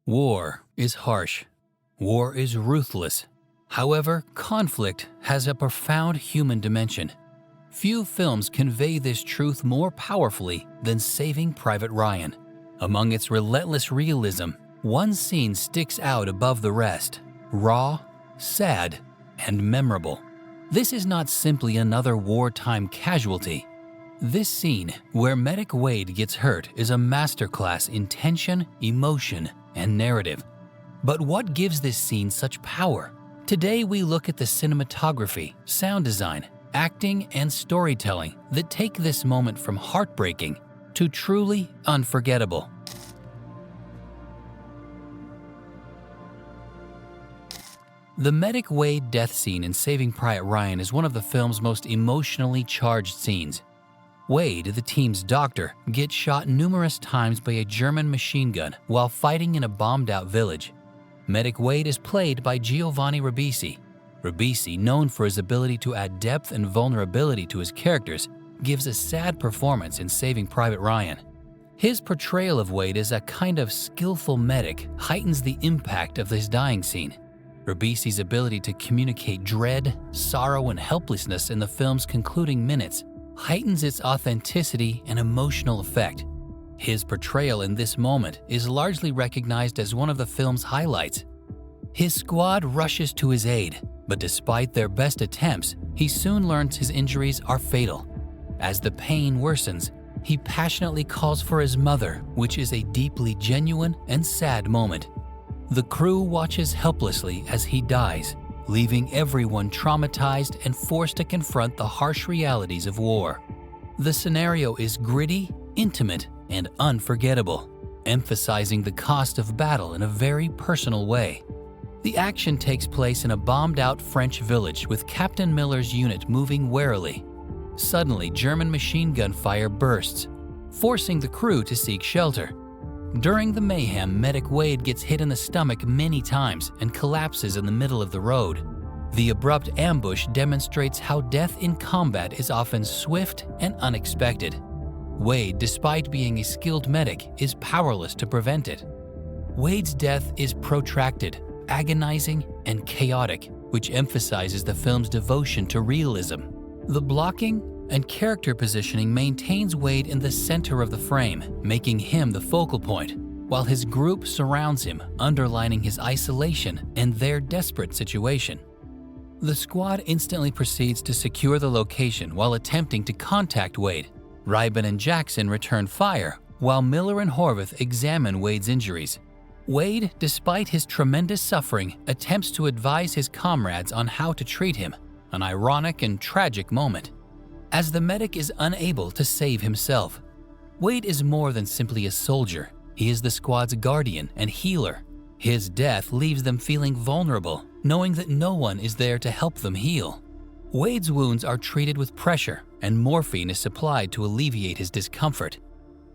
War is harsh. War is ruthless. However, conflict has a profound human dimension. Few films convey this truth more powerfully than Saving Private Ryan. Among its relentless realism, one scene sticks out above the rest: raw, sad, and memorable. This is not simply another wartime casualty. This scene, where Medic Wade gets hurt, is a masterclass in tension, emotion, and narrative. But what gives this scene such power? Today we look at the cinematography, sound design, acting, and storytelling that take this moment from heartbreaking to truly unforgettable. The Medic Wade death scene in Saving Private Ryan is one of the film's most emotionally charged scenes. Wade, the team's doctor, gets shot numerous times by a German machine gun while fighting in a bombed-out village. Medic Wade is played by Giovanni Ribisi. Ribisi, known for his ability to add depth and vulnerability to his characters, gives a sad performance in Saving Private Ryan. His portrayal of Wade as a kind of skillful medic heightens the impact of this dying scene. Ribisi's ability to communicate dread, sorrow, and helplessness in the film's concluding minutes heightens its authenticity and emotional effect. His portrayal in this moment is largely recognized as one of the film's highlights. His squad rushes to his aid, but despite their best attempts, he soon learns his injuries are fatal. As the pain worsens, he passionately calls for his mother, which is a deeply genuine and sad moment. The crew watches helplessly as he dies, leaving everyone traumatized and forced to confront the harsh realities of war. The scenario is gritty, intimate, and unforgettable, emphasizing the cost of battle in a very personal way. The action takes place in a bombed-out French village with Captain Miller's unit moving warily. Suddenly, German machine gun fire bursts, forcing the crew to seek shelter. During the mayhem, Medic Wade gets hit in the stomach many times and collapses in the middle of the road. The abrupt ambush demonstrates how death in combat is often swift and unexpected. Wade, despite being a skilled medic, is powerless to prevent it. Wade's death is protracted, agonizing, and chaotic, which emphasizes the film's devotion to realism. The blocking and character positioning maintains Wade in the center of the frame, making him the focal point, while his group surrounds him, underlining his isolation and their desperate situation. The squad instantly proceeds to secure the location while attempting to contact Wade. Ribon and Jackson return fire, while Miller and Horvath examine Wade's injuries. Wade, despite his tremendous suffering, attempts to advise his comrades on how to treat him, an ironic and tragic moment. As the medic is unable to save himself, Wade is more than simply a soldier. He is the squad's guardian and healer. His death leaves them feeling vulnerable, knowing that no one is there to help them heal. Wade's wounds are treated with pressure, and morphine is supplied to alleviate his discomfort.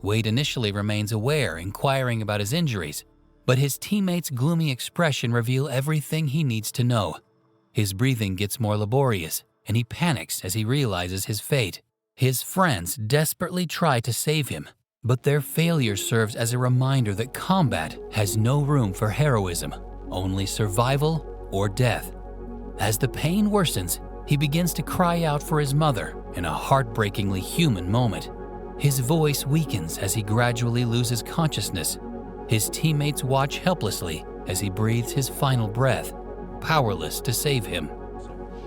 Wade initially remains aware, inquiring about his injuries, but his teammates' gloomy expression reveal everything he needs to know. His breathing gets more laborious, and he panics as he realizes his fate. His friends desperately try to save him, but their failure serves as a reminder that combat has no room for heroism, only survival or death. As the pain worsens, he begins to cry out for his mother in a heartbreakingly human moment. His voice weakens as he gradually loses consciousness. His teammates watch helplessly as he breathes his final breath, powerless to save him.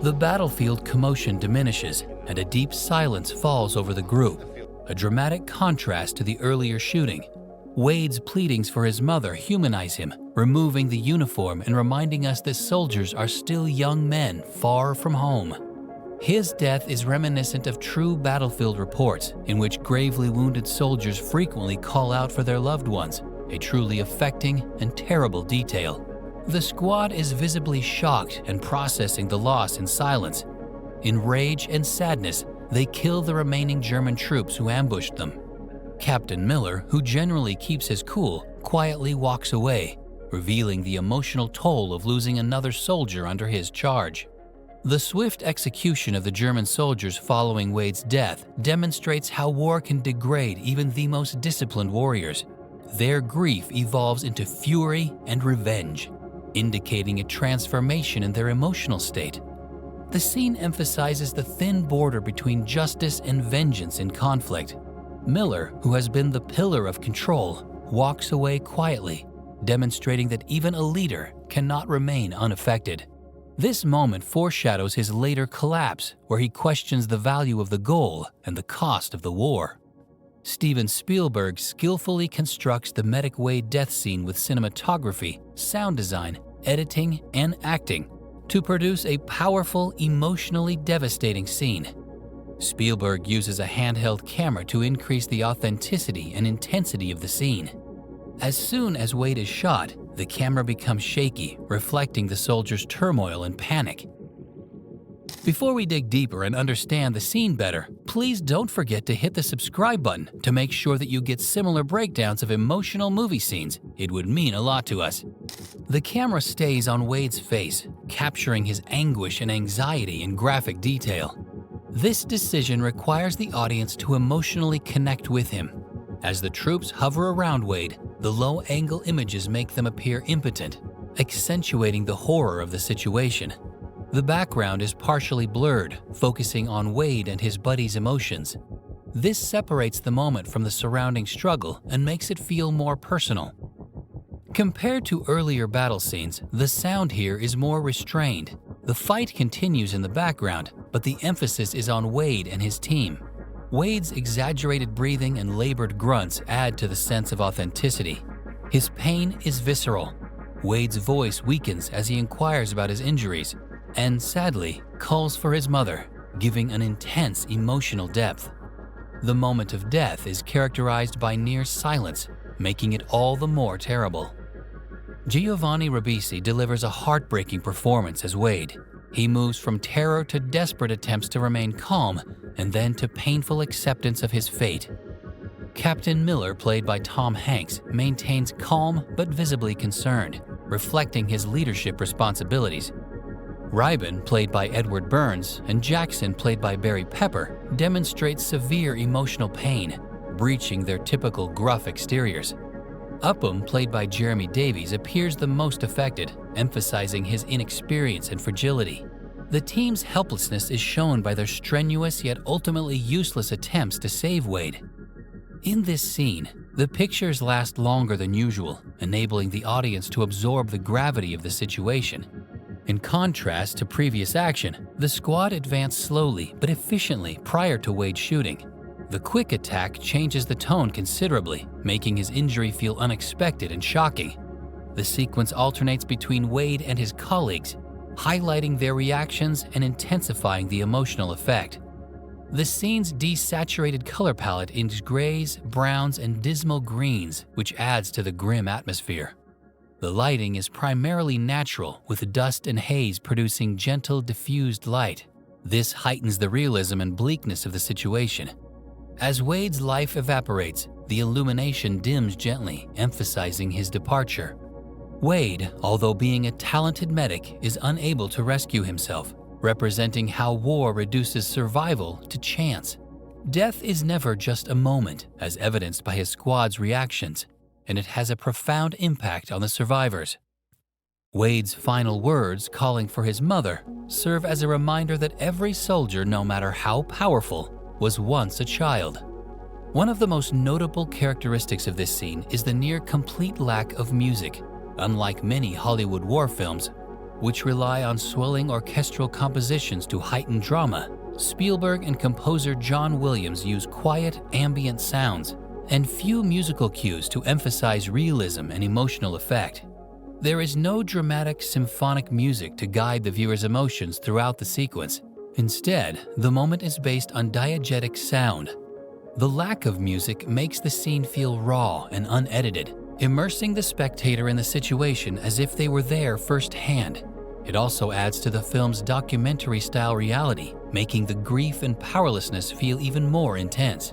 The battlefield commotion diminishes, and a deep silence falls over the group, a dramatic contrast to the earlier shooting. Wade's pleadings for his mother humanize him, removing the uniform and reminding us that soldiers are still young men far from home. His death is reminiscent of true battlefield reports, in which gravely wounded soldiers frequently call out for their loved ones, a truly affecting and terrible detail. The squad is visibly shocked and processing the loss in silence. In rage and sadness, they kill the remaining German troops who ambushed them. Captain Miller, who generally keeps his cool, quietly walks away, revealing the emotional toll of losing another soldier under his charge. The swift execution of the German soldiers following Wade's death demonstrates how war can degrade even the most disciplined warriors. their grief evolves into fury and revenge, indicating a transformation in their emotional state. The scene emphasizes the thin border between justice and vengeance in conflict. Miller, who has been the pillar of control, walks away quietly, demonstrating that even a leader cannot remain unaffected. This moment foreshadows his later collapse, where he questions the value of the goal and the cost of the war. Steven Spielberg skillfully constructs the medic Wade death scene with cinematography, sound design, editing, and acting to produce a powerful, emotionally devastating scene. Spielberg uses a handheld camera to increase the authenticity and intensity of the scene. As soon as Wade is shot, the camera becomes shaky, reflecting the soldier's turmoil and panic. Before we dig deeper and understand the scene better, please don't forget to hit the subscribe button to make sure that you get similar breakdowns of emotional movie scenes. It would mean a lot to us. The camera stays on Wade's face, capturing his anguish and anxiety in graphic detail. This decision requires the audience to emotionally connect with him. As the troops hover around Wade, the low-angle images make them appear impotent, accentuating the horror of the situation. The background is partially blurred, focusing on Wade and his buddy's emotions. This separates the moment from the surrounding struggle and makes it feel more personal. Compared to earlier battle scenes, the sound here is more restrained. The fight continues in the background, but the emphasis is on Wade and his team. Wade's exaggerated breathing and labored grunts add to the sense of authenticity. His pain is visceral. Wade's voice weakens as he inquires about his injuries, and sadly, calls for his mother, giving an intense emotional depth. The moment of death is characterized by near silence, making it all the more terrible. Giovanni Ribisi delivers a heartbreaking performance as Wade. He moves from terror to desperate attempts to remain calm, and then to painful acceptance of his fate. Captain Miller, played by Tom Hanks, maintains calm but visibly concerned, reflecting his leadership responsibilities. Rybin, played by Edward Burns, and Jackson, played by Barry Pepper, demonstrate severe emotional pain, breaching their typical gruff exteriors. Upham, played by Jeremy Davies, appears the most affected, emphasizing his inexperience and fragility. The team's helplessness is shown by their strenuous yet ultimately useless attempts to save Wade. In this scene, the pictures last longer than usual, enabling the audience to absorb the gravity of the situation. In contrast to previous action, the squad advanced slowly but efficiently prior to Wade's shooting. The quick attack changes the tone considerably, making his injury feel unexpected and shocking. The sequence alternates between Wade and his colleagues, highlighting their reactions and intensifying the emotional effect. The scene's desaturated color palette is grays, browns, and dismal greens, which adds to the grim atmosphere. The lighting is primarily natural, with dust and haze producing gentle, diffused light. This heightens the realism and bleakness of the situation. As Wade's life evaporates, the illumination dims gently, emphasizing his departure. Wade, although being a talented medic, is unable to rescue himself, representing how war reduces survival to chance. Death is never just a moment, as evidenced by his squad's reactions, and it has a profound impact on the survivors. Wade's final words, calling for his mother, serve as a reminder that every soldier, no matter how powerful, was once a child. One of the most notable characteristics of this scene is the near-complete lack of music. Unlike many Hollywood war films, which rely on swelling orchestral compositions to heighten drama, Spielberg and composer John Williams use quiet, ambient sounds and few musical cues to emphasize realism and emotional effect. There is no dramatic symphonic music to guide the viewer's emotions throughout the sequence. Instead, the moment is based on diegetic sound. The lack of music makes the scene feel raw and unedited, immersing the spectator in the situation as if they were there firsthand. It also adds to the film's documentary-style reality, making the grief and powerlessness feel even more intense.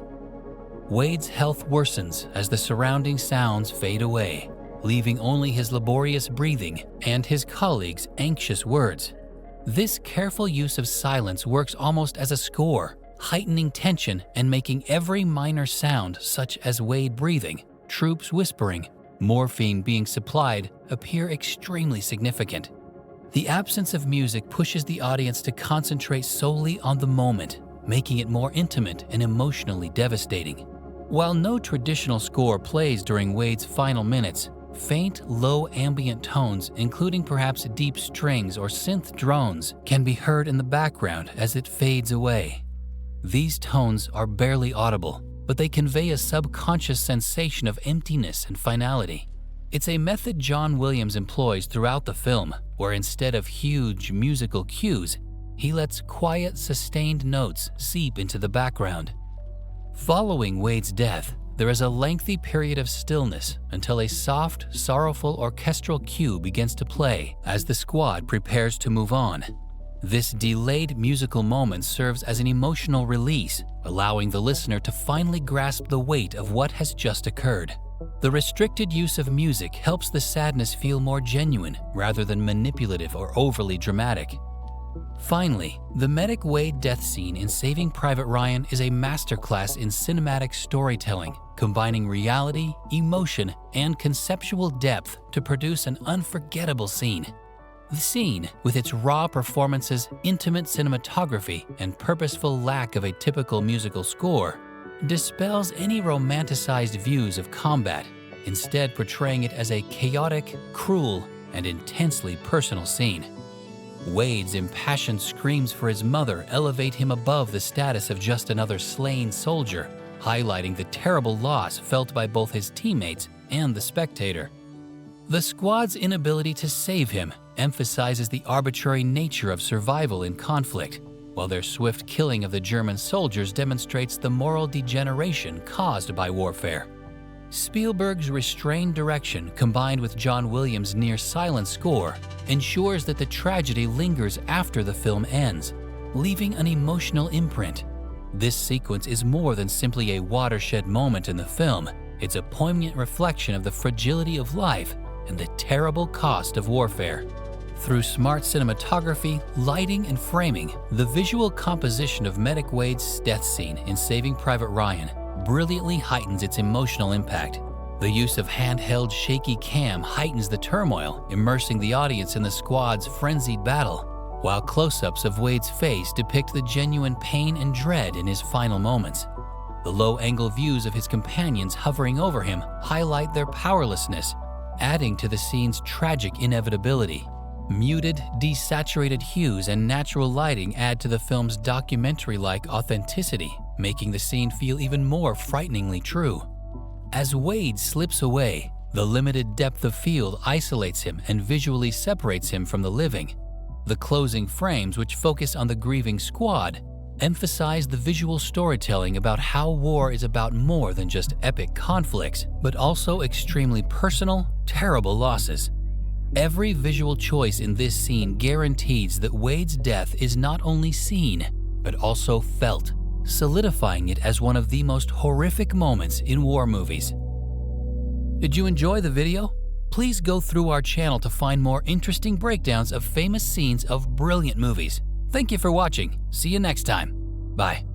Wade's health worsens as the surrounding sounds fade away, leaving only his laborious breathing and his colleagues' anxious words. This careful use of silence works almost as a score, heightening tension and making every minor sound, such as Wade breathing, troops whispering, morphine being supplied appear extremely significant. The absence of music pushes the audience to concentrate solely on the moment, making it more intimate and emotionally devastating. While no traditional score plays during Wade's final minutes, faint, low ambient tones, including perhaps deep strings or synth drones, can be heard in the background as it fades away. These tones are barely audible, but they convey a subconscious sensation of emptiness and finality. It's a method John Williams employs throughout the film, where instead of huge musical cues, he lets quiet, sustained notes seep into the background. Following Wade's death, there is a lengthy period of stillness until a soft, sorrowful orchestral cue begins to play as the squad prepares to move on. This delayed musical moment serves as an emotional release, allowing the listener to finally grasp the weight of what has just occurred. The restricted use of music helps the sadness feel more genuine rather than manipulative or overly dramatic. Finally, the medic Wade death scene in Saving Private Ryan is a masterclass in cinematic storytelling, combining reality, emotion, and conceptual depth to produce an unforgettable scene. The scene, with its raw performances, intimate cinematography, and purposeful lack of a typical musical score, dispels any romanticized views of combat, instead portraying it as a chaotic, cruel, and intensely personal scene. Wade's impassioned screams for his mother elevate him above the status of just another slain soldier, highlighting the terrible loss felt by both his teammates and the spectator. The squad's inability to save him emphasizes the arbitrary nature of survival in conflict, while their swift killing of the German soldiers demonstrates the moral degeneration caused by warfare. Spielberg's restrained direction, combined with John Williams' near-silent score, ensures that the tragedy lingers after the film ends, leaving an emotional imprint. This sequence is more than simply a watershed moment in the film. It's a poignant reflection of the fragility of life and the terrible cost of warfare. Through smart cinematography, lighting, and framing, the visual composition of Medic Wade's death scene in Saving Private Ryan brilliantly heightens its emotional impact. The use of handheld shaky cam heightens the turmoil, immersing the audience in the squad's frenzied battle, while close-ups of Wade's face depict the genuine pain and dread in his final moments. The low-angle views of his companions hovering over him highlight their powerlessness, adding to the scene's tragic inevitability. Muted, desaturated hues and natural lighting add to the film's documentary-like authenticity, making the scene feel even more frighteningly true. As Wade slips away, the limited depth of field isolates him and visually separates him from the living. The closing frames, which focus on the grieving squad, emphasize the visual storytelling about how war is about more than just epic conflicts, but also extremely personal, terrible losses. Every visual choice in this scene guarantees that Wade's death is not only seen, but also felt, solidifying it as one of the most horrific moments in war movies. Did you enjoy the video? Please go through our channel to find more interesting breakdowns of famous scenes of brilliant movies. Thank you for watching. See you next time. Bye.